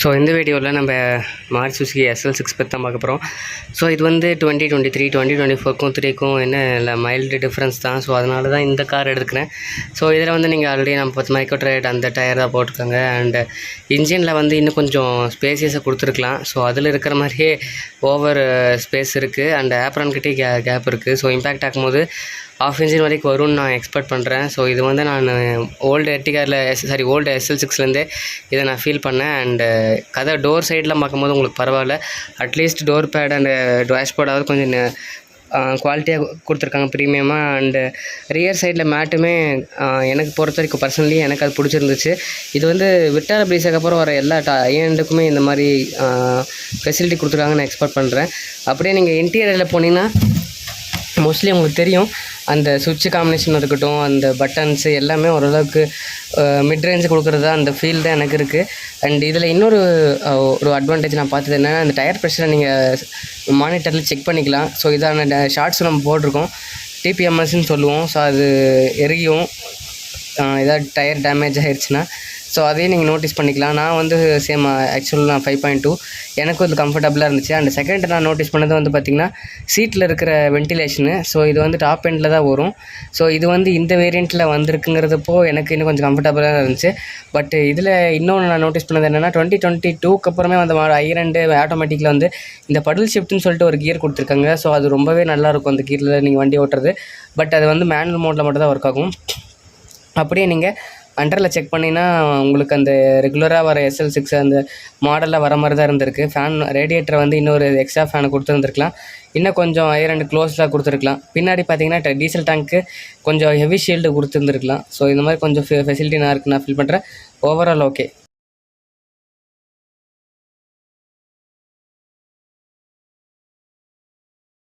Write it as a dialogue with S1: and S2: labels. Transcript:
S1: So இந்த வீடியோவில் நம்ம மாருதி சுசுகி SL6 பற்றி தான் பார்க்க போகிறோம். ஸோ இது வந்து 2023 2024க்கும் 3க்கும் என்ன இல்லை மைல்டு டிஃப்ரென்ஸ் தான். ஸோ அதனால தான் இந்த கார் எடுத்துக்கிறேன். ஸோ இதில் வந்து நீங்கள் ஆல்ரெடி நம்ம 10 மைக்ரோட்ரேட் அந்த டயர் தான் போட்டிருக்காங்க. அண்டு இன்ஜினில் வந்து இன்னும் கொஞ்சம் ஸ்பேசியஸாக கொடுத்துருக்கலாம். ஸோ அதில் இருக்கிற மாதிரியே ஓவர் ஸ்பேஸ் இருக்குது. அண்ட் ஆப்ரான்கிட்டே கேப் இருக்குது. ஸோ இம்பேக்ட் ஆகும்போது ஆஃப் இன்ஜின் வரைக்கும் வரும்னு நான் எக்ஸ்பெக்ட் பண்ணுறேன். ஸோ இது வந்து நான் ஓல்டு ஓல்டு SL6லேருந்தே இதை நான் ஃபீல் பண்ணேன். அண்டு கதை டோர் சைடெலாம் பார்க்கும்போது உங்களுக்கு பரவாயில்ல. அட்லீஸ்ட் டோர் பேட் அண்டு டேஷ்போர்டாவது கொஞ்சம் குவாலிட்டியாக கொடுத்துருக்காங்க ப்ரீமியமாக. அண்டு ரியர் சைடில் மேட்டுமே எனக்கு பொறுத்த வரைக்கும் பர்சனலி எனக்கு அது பிடிச்சிருந்துச்சு. இது வந்து விட்டார ப்ரீஸுக்கு அப்புறம் வர எல்லா ஐஎண்டுக்குமே இந்த மாதிரி ஃபெசிலிட்டி கொடுத்துருக்காங்கன்னு நான் எக்ஸ்பெக்ட் பண்ணுறேன். அப்படியே நீங்கள் இன்டீரியரில் போனீங்கன்னா மோஸ்ட்லி உங்களுக்கு தெரியும், அந்த சுவிட்ச் காம்பினேஷன் இருக்கட்டும், அந்த பட்டன்ஸு எல்லாமே ஓரளவுக்கு மிட் ரேஞ்சு கொடுக்குறதா அந்த ஃபீல் தான் எனக்கு இருக்குது. அண்ட் இதில் இன்னொரு அட்வான்டேஜ் நான் பார்த்தது என்னென்னா, அந்த டயர் ப்ரெஷரை நீங்கள் மானிட்டரில் செக் பண்ணிக்கலாம். ஸோ இதான ஷார்ட்ஸ் நம்ம போட்டிருக்கோம், டிபிஎம்எஸ்ன்னு சொல்லுவோம். ஸோ அது எரியும் ஏதாவது டயர் டேமேஜ் ஆகிடுச்சுன்னா. ஸோ அதையும் நீங்கள் நோட்டீஸ் பண்ணிக்கலாம். நான் வந்து சேம் ஆக்சுவலாக நான் 5.2 எனக்கும் இது கம்ஃபர்டபுளாக இருந்துச்சு. அண்ட் செகண்ட் நான் நோட்டீஸ் பண்ணது வந்து பார்த்திங்கன்னா சீட்டில் இருக்கிற வென்டிலேஷனு. ஸோ இது வந்து டாப் எண்டில் தான் வரும். ஸோ இது வந்து இந்த வேரியண்ட்டில் வந்திருக்குங்கிறதப்போ எனக்கு இன்னும் கொஞ்சம் கம்ஃபர்டபுளாக இருந்துச்சு. பட் இதில் இன்னொன்று நான் நோட்டீஸ் பண்ணது என்னென்னா, 2022க்கு அப்புறமே வந்து i2 ஆட்டோமேட்டிக்கில் வந்து இந்த படல் ஷிஃப்ட்னு சொல்லிட்டு ஒரு கியர் கொடுத்துருக்காங்க. ஸோ அது ரொம்பவே நல்லாயிருக்கும் அந்த கியரில் நீங்கள் வண்டி ஓட்டுறது. பட் அது வந்து மேனுவல் மோட்டில் மட்டும் தான் ஒர்க் ஆகும். அப்படியே நீங்கள் அண்டரில் செக் பண்ணிங்கன்னா உங்களுக்கு அந்த ரெகுலராக வர SL6 அந்த மாடலில் வர மாதிரி தான் இருந்திருக்கு. ஃபேன் ரேடியேட்டரை வந்து இன்னொரு எக்ஸ்ட்ரா ஃபேனை கொடுத்துருந்துருக்கலாம். இன்னும் கொஞ்சம் i2 க்ளோஸாக கொடுத்துருக்கலாம். பின்னாடி பார்த்தீங்கன்னா டீசல் டேங்க்கு கொஞ்சம் ஹெவி ஷீல்டு கொடுத்துருந்துருக்கலாம். ஸோ இந்த மாதிரி கொஞ்சம் ஃபெசிலிட்டி நான் இருக்குன்னு நான் ஃபீல் பண்ணுறேன். Overall okay.